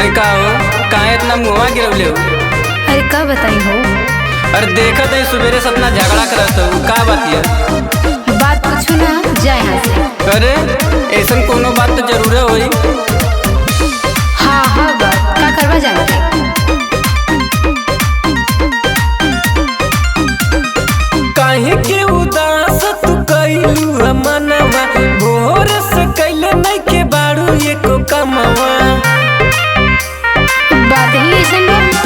अरे का हो, काहे इतना मुँहवा गिरवले हो? अरे का बताई हो। अरे देखत है सुबेरे से अपना झगड़ा करत हो, का बात है? बात पूछू ना, जा यहाँ से। अरे ऐसन कोनो बात तो जरूर होई। हाँ हाँ बात का करवा जाने। काहे के उदास तू कइलू मनवा, भोर से कइले नहीं के बाड़ू एको कमवा। बात ही ऐसन बा।